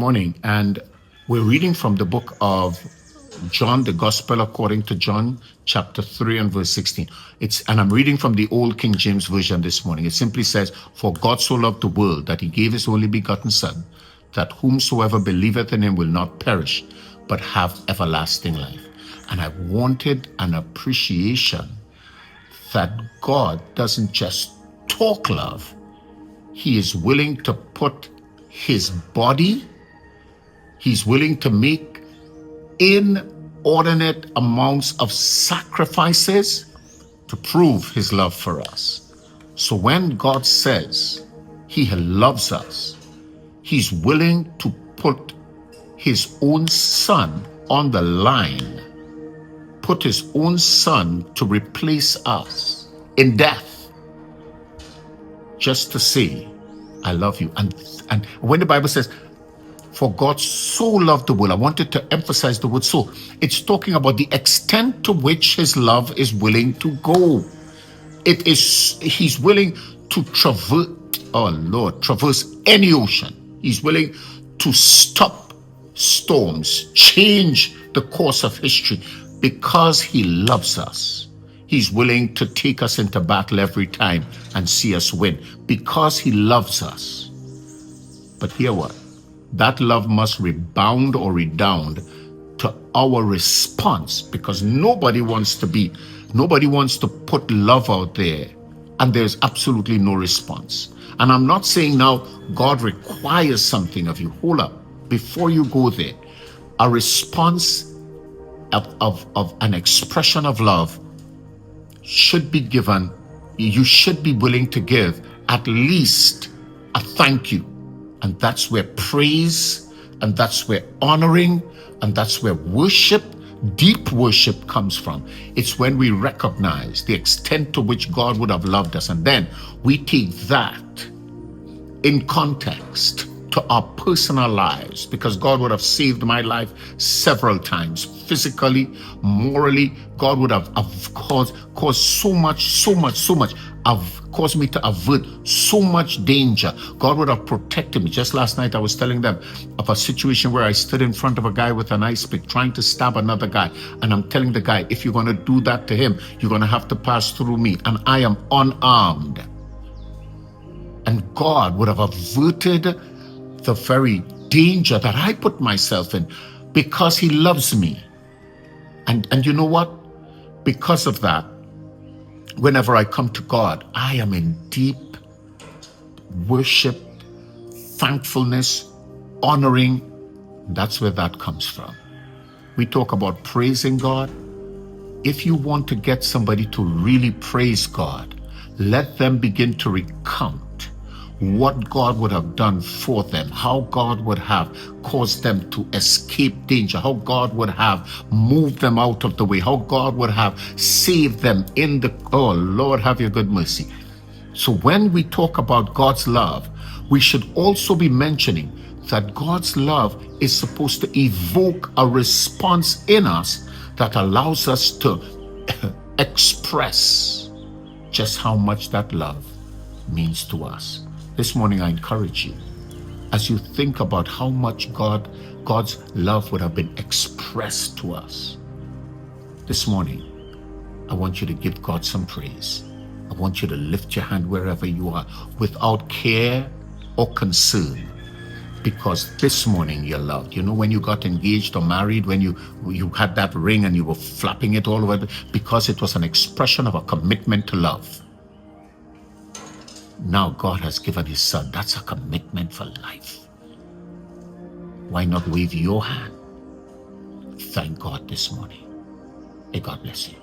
morning, and we're reading from the book of John, the Gospel according to John, chapter 3 and verse 16. And I'm reading from the Old King James Version this morning. It simply says, "For God so loved the world that he gave his only begotten Son, that whomsoever believeth in him will not perish, but have everlasting life." And I wanted an appreciation that God doesn't just talk love. He is willing to put his body, he's willing to make inordinate amounts of sacrifices to prove his love for us. So when God says he loves us, he's willing to put his own Son on the line, put his own Son to replace us in death, just to say, "I love you." And when the Bible says, "For God so loved the world," I wanted to emphasize the word "so." It's talking about the extent to which his love is willing to go. He's willing to traverse any ocean. He's willing to stop storms, change the course of history, because he loves us. He's willing to take us into battle every time and see us win, because he loves us. But hear what? That love must rebound or redound to our response, because nobody wants to put love out there and there's absolutely no response. And I'm not saying now God requires something of you. Hold up. Before you go there, a response of an expression of love should be given. You should be willing to give at least a thank you. And that's where praise, and that's where honoring, and that's where worship, deep worship, comes from. It's when we recognize the extent to which God would have loved us, and then we take that in context to our personal lives, because God would have saved my life several times, physically, morally. God would have caused so much, caused me to avert so much danger. God would have protected me. Just last night I was telling them of a situation where I stood in front of a guy with an ice pick trying to stab another guy, and I'm telling the guy, if you're going to do that to him, you're going to have to pass through me, and I am unarmed. And God would have averted the very danger that I put myself in, because he loves me. And you know what? Because of that, whenever I come to God, I am in deep worship, thankfulness, honoring. That's where that comes from. We talk about praising God. If you want to get somebody to really praise God, let them begin to recount what God would have done for them, how God would have caused them to escape danger, how God would have moved them out of the way, how God would have saved them oh Lord, have your good mercy. So when we talk about God's love, we should also be mentioning that God's love is supposed to evoke a response in us that allows us to express just how much that love means to us. This morning I encourage you, as you think about how much God's love would have been expressed to us, this morning, I want you to give God some praise. I want you to lift your hand wherever you are without care or concern, because this morning you're loved. You know, when you got engaged or married, when you had that ring and you were flapping it all over, because it was an expression of a commitment to love. Now God has given his Son. That's a commitment for life. Why not wave your hand? Thank God this morning. May God bless you.